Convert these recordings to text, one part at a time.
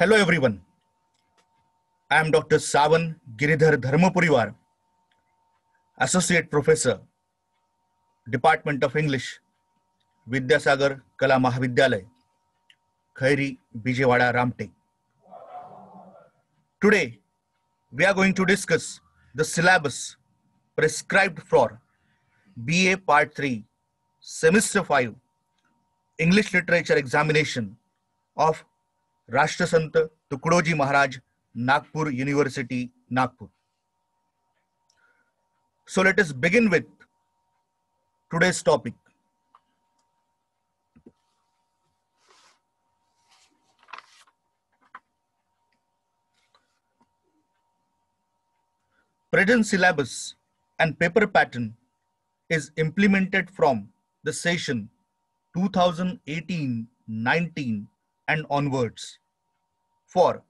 Hello everyone. I am Dr. Savan Giridhar Dharmapurivar, Associate Professor, Department of English, Vidyasagar Kala Mahavidyalay, Khairi Bijewada Ramte. Today, we are going to discuss the syllabus prescribed for BA Part 3, Semester 5, English Literature Examination of Rashtrasant Tukdoji Maharaj, Nagpur University, Nagpur. So let us begin with today's topic. Present syllabus and paper pattern is implemented from the session 2018-19 and onwards for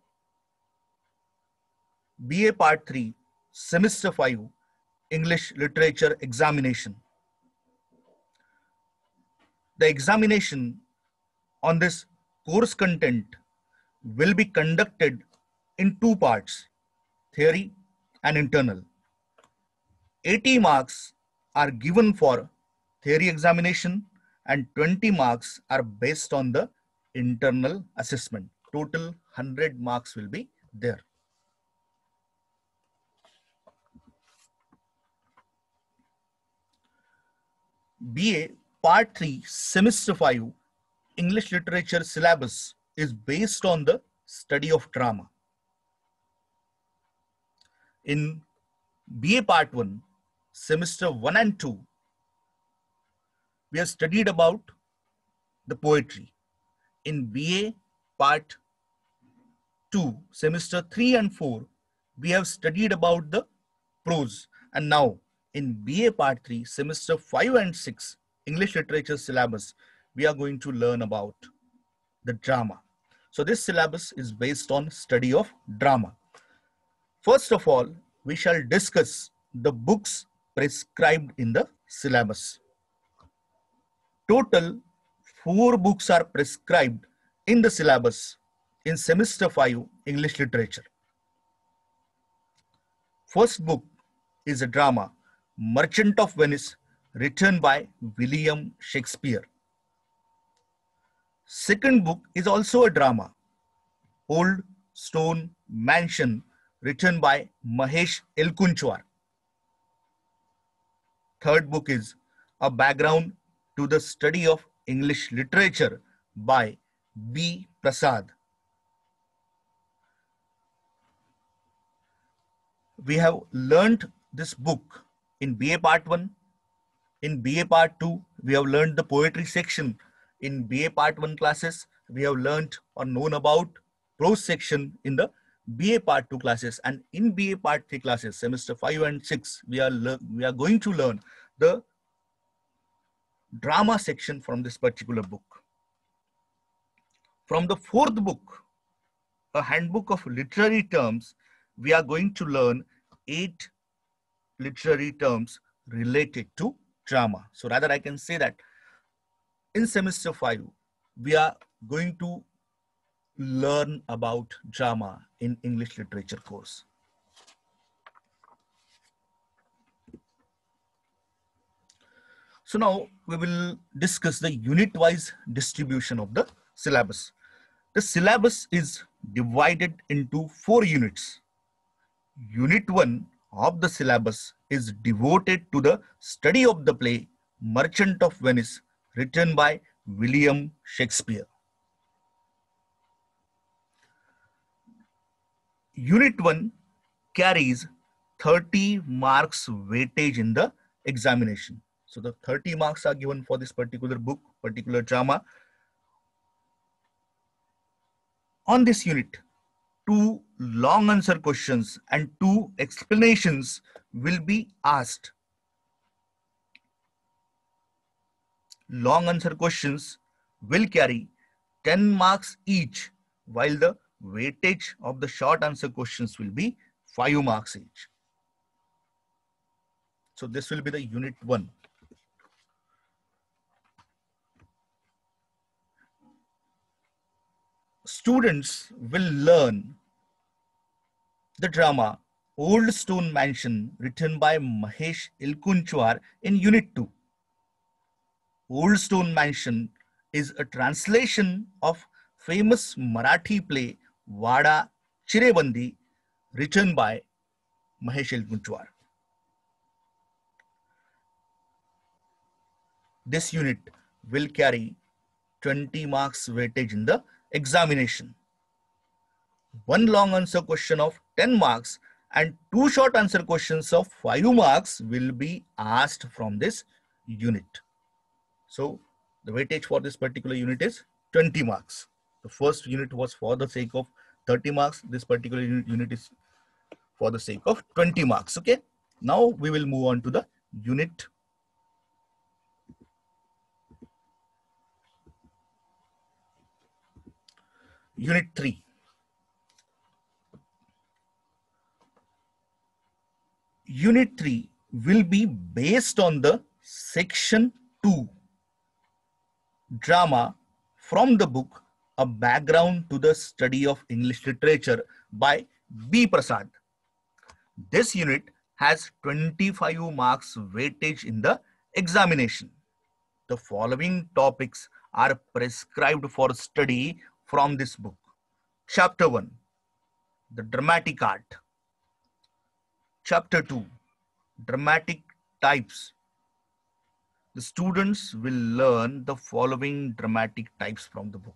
BA Part 3, Semester 5, English Literature Examination. The examination on this course content will be conducted in two parts, theory and internal. 80 marks are given for theory examination and 20 marks are based on the internal assessment. Total 100 marks will be there. BA Part 3 Semester 5 English Literature syllabus is based on the study of drama. In BA Part 1, Semester 1 and 2, we have studied about the poetry. In BA Part 2, Semester 3 and 4, we have studied about the prose. And now in BA Part 3, Semester 5 and 6, English Literature syllabus, we are going to learn about the drama. So this syllabus is based on study of drama. First of all, we shall discuss the books prescribed in the syllabus. Total 4 books are prescribed in the syllabus in Semester 5 English Literature. First book is a drama, Merchant of Venice, written by William Shakespeare. Second book is also a drama, Old Stone Mansion, written by Mahesh Elkunchwar. Third book is A Background to the Study of English Literature by B. Prasad. We have learnt this book in BA Part 1. In BA Part 2, we have learned the poetry section. In BA Part 1 classes, we have learnt or known about prose section in the BA Part 2 classes. And in BA Part 3 classes, Semester 5 and 6, we are going to learn the drama section from this particular book. From the fourth book, A Handbook of Literary Terms, we are going to learn 8 literary terms related to drama. So rather I can say that in Semester 5, we are going to learn about drama in English Literature course. So now we will discuss the unit-wise distribution of the syllabus. The syllabus is divided into 4 units. Unit 1 of the syllabus is devoted to the study of the play Merchant of Venice, written by William Shakespeare. Unit 1 carries 30 marks weightage in the examination. So the 30 marks are given for this particular book, particular drama. On this unit, 2 long answer questions and 2 explanations will be asked. Long answer questions will carry 10 marks each, while the weightage of the short answer questions will be 5 marks each. So this will be the unit 1. students will learn the drama Old Stone Mansion, written by Mahesh Ilkunchwar, in Unit 2. Old Stone Mansion is a translation of famous Marathi play Vada Chirebandi, written by Mahesh Ilkunchwar. This unit will carry 20 marks weightage in the examination. One long answer question of 10 marks and two short answer questions of 5 marks will be asked from this unit. So the weightage for this particular unit is 20 marks. The first unit was for the sake of 30 marks. This particular unit is for the sake of 20 marks. Okay. Now we will move on to the unit Unit 3. Unit 3 will be based on the Section 2 drama from the book A Background to the Study of English Literature by B. Prasad. This unit has 25 marks weightage in the examination. The following topics are prescribed for study from this book. Chapter 1, the dramatic art. Chapter 2, dramatic types. The students will learn the following dramatic types from the book.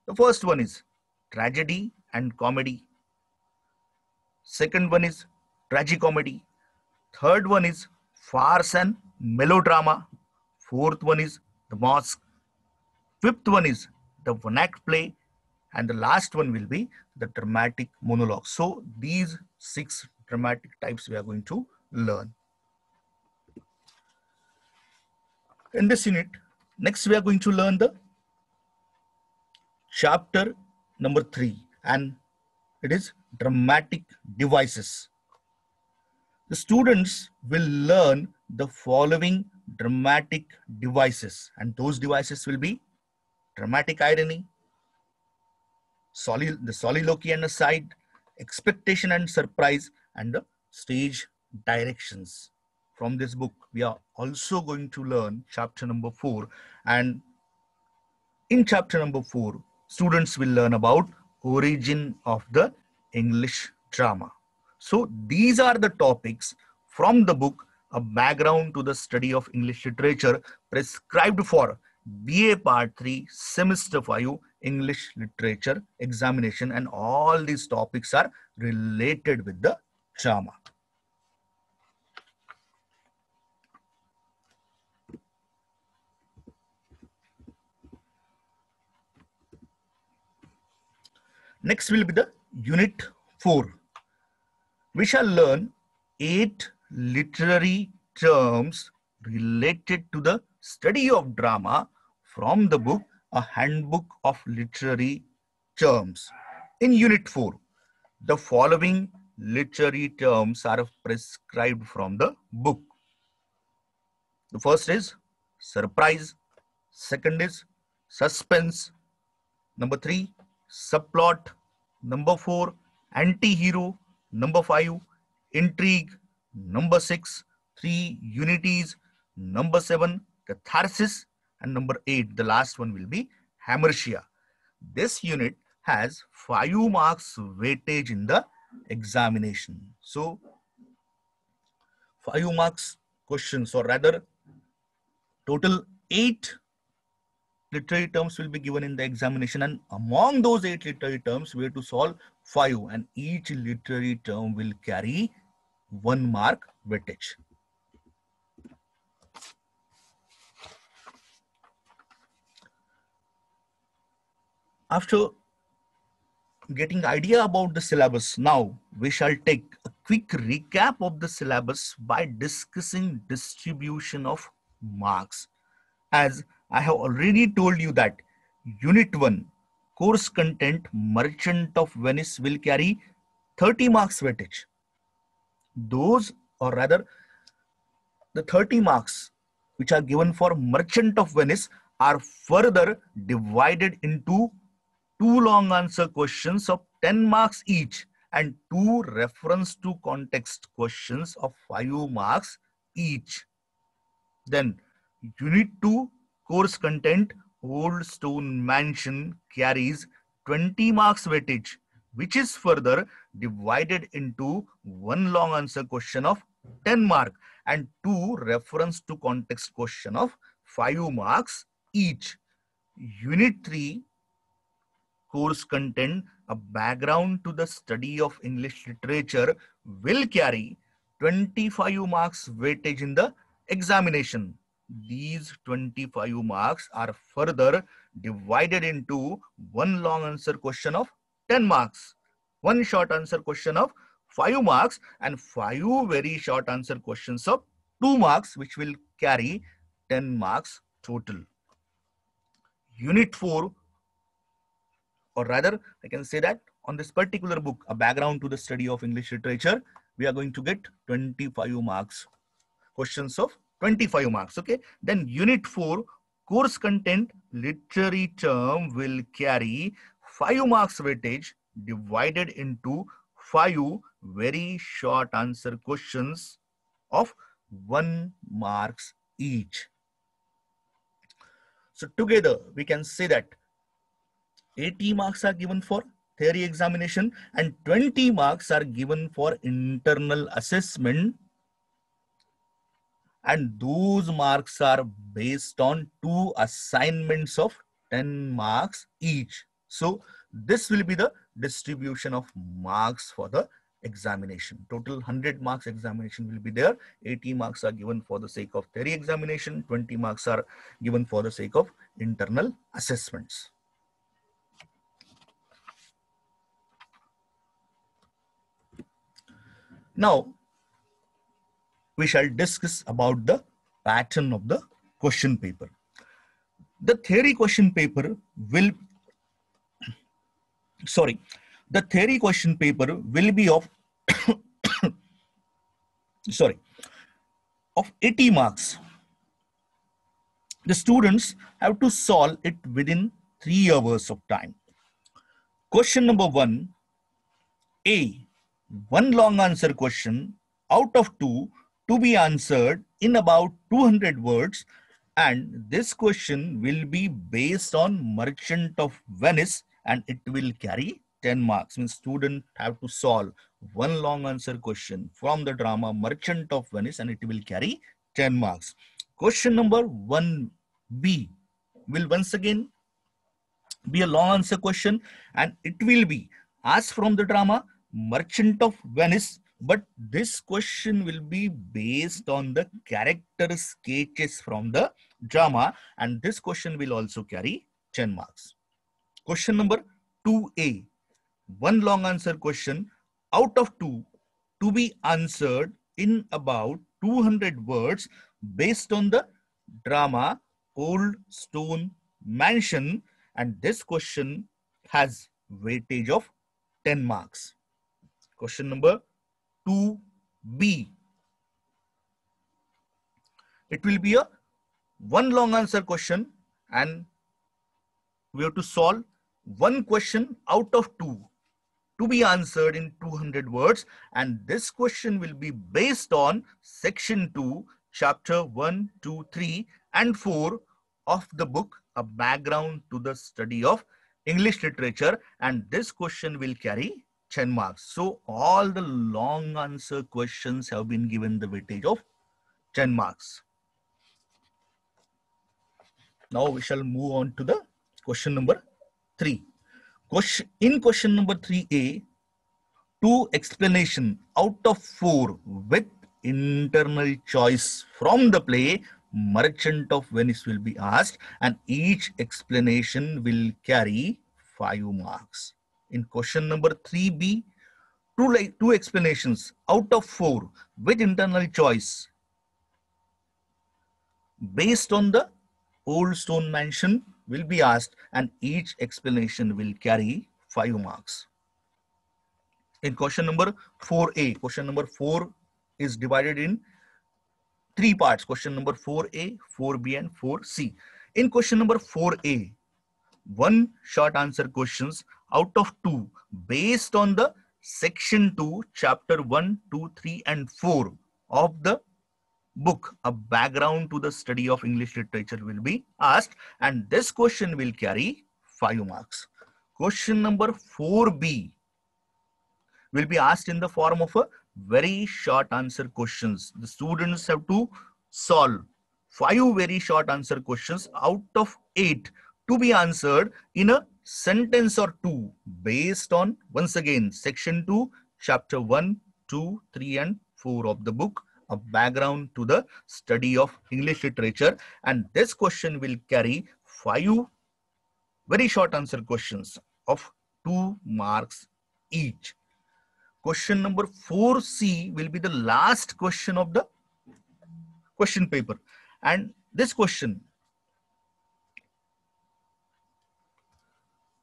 The first one is tragedy and comedy. Second one is tragicomedy. Third one is farce and melodrama. Fourth one is the masque. Fifth one is the one-act play. And the last one will be the dramatic monologue. So these 6 dramatic types we are going to learn. In this unit, next we are going to learn the chapter number 3, and it is dramatic devices. The students will learn the following dramatic devices, and those devices will be dramatic irony, the soliloquy and aside, expectation and surprise, and the stage directions. From this book, we are also going to learn chapter number 4. And in chapter number 4, students will learn about origin of the English drama. So these are the topics from the book A Background to the Study of English Literature, prescribed for BA Part 3 Semester 5 English Literature examination, and all these topics are related with the drama. Next will be the Unit 4. We shall learn 8 literary terms related to the study of drama from the book A Handbook of Literary Terms. In Unit 4, the following literary terms are prescribed from the book. The first is surprise. Second is suspense. Number 3, subplot. Number 4, anti-hero. Number 5, intrigue. Number 6, 3 unities. Number 7, catharsis. And number 8, the last one will be hamartia. This unit has 5 marks weightage in the examination. So 5 marks questions, or rather total 8 literary terms will be given in the examination, and among those 8 literary terms we have to solve 5, and each literary term will carry 1 mark weightage. After getting idea about the syllabus, now we shall take a quick recap of the syllabus by discussing distribution of marks. As I have already told you that Unit 1 course content Merchant of Venice will carry 30 marks weightage. Those, or rather the 30 marks which are given for Merchant of Venice, are further divided into 2 long answer questions of 10 marks each and 2 reference to context questions of 5 marks each. Then Unit 2 course content Old Stone Mansion carries 20 marks weightage, which is further divided into 1 long answer question of 10 mark and 2 reference to context question of 5 marks each. Unit 3 course content a background to the study of English literature will carry 25 marks weightage in the examination. These 25 marks are further divided into 1 long answer question of 10 marks, 1 short answer question of 5 marks and 5 very short answer questions of 2 marks, which will carry 10 marks total. Unit 4, or rather I can say that on this particular book, A Background to the Study of English Literature, we are going to get 25 marks, questions of 25 marks, okay? Then Unit 4, course content literary term will carry 5 marks weightage divided into 5 very short answer questions of 1 marks each. So together we can say that 80 marks are given for theory examination and 20 marks are given for internal assessment, and those marks are based on 2 assignments of 10 marks each. So this will be the distribution of marks for the examination. Total 100 marks examination will be there. 80 marks are given for the sake of theory examination. 20 marks are given for the sake of internal assessments. Now, we shall discuss about the pattern of the question paper. The theory question paper will, the theory question paper will be of, of 80 marks. The students have to solve it within 3 hours of time. Question number 1, A, 1 long answer question out of 2 to be answered in about 200 words, and this question will be based on Merchant of Venice and it will carry 10 marks. Means students have to solve 1 long answer question from the drama Merchant of Venice and it will carry 10 marks. Question number 1B will once again be a long answer question and it will be asked from the drama Merchant of Venice, but this question will be based on the character sketches from the drama and this question will also carry 10 marks. Question number 2A, 1 long answer question out of 2 to be answered in about 200 words based on the drama Old Stone Mansion, and this question has weightage of 10 marks. Question number 2B, it will be a 1 long answer question and we have to solve 1 question out of 2 to be answered in 200 words, and this question will be based on section 2, chapter 1, 2, 3 and 4 of the book A Background to the Study of English Literature, and this question will carry 10 marks. So all the long answer questions have been given the weightage of 10 marks. Now we shall move on to the question number 3. In question number 3A, 2 explanation out of 4 with internal choice from the play Merchant of Venice will be asked, and each explanation will carry 5 marks. In question number 3B, 2 explanations out of 4 with internal choice based on the Old Stone Mansion will be asked, and each explanation will carry 5 marks. In question number 4A, question number 4 is divided in 3 parts. Question number 4A, 4B and 4C. In question number 4A, one short answer questions out of 2 based on the section 2, chapter 1, 2, 3, and 4 of the book. A background to the study of English literature will be asked, and this question will carry 5 marks. Question number 4B will be asked in the form of a very short answer questions. The students have to solve 5 very short answer questions out of 8 to be answered in a sentence or 2 based on, once again, section 2, chapter 1, 2, 3, and 4 of the book, a background to the study of English literature. And this question will carry 5 very short answer questions of 2 marks each. Question number 4C will be the last question of the question paper. And this question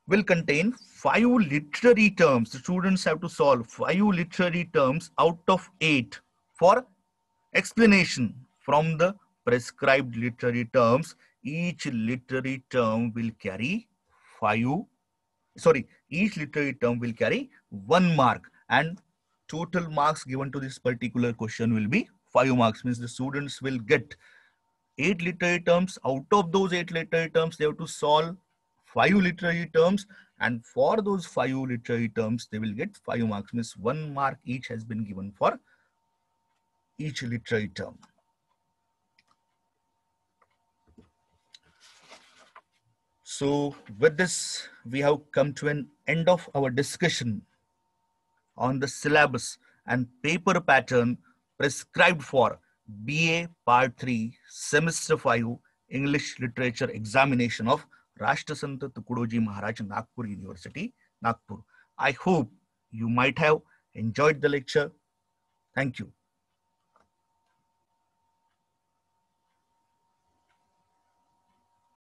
will contain 5 literary terms. The students have to solve 5 literary terms out of 8 for explanation from the prescribed literary terms. Each literary term will carry 5. Each literary term will carry 1 mark, and total marks given to this particular question will be 5 marks. Means the students will get 8 literary terms. Out of those 8 literary terms, they have to solve 5 literary terms, and for those 5 literary terms, they will get 5 marks. Means 1 mark each has been given for each literary term. So with this, we have come to an end of our discussion on the syllabus and paper pattern prescribed for BA Part 3, Semester 5, English Literature Examination of Rashtrasant Tukadoji Maharaj, Nagpur University, Nagpur. I hope you might have enjoyed the lecture. Thank you.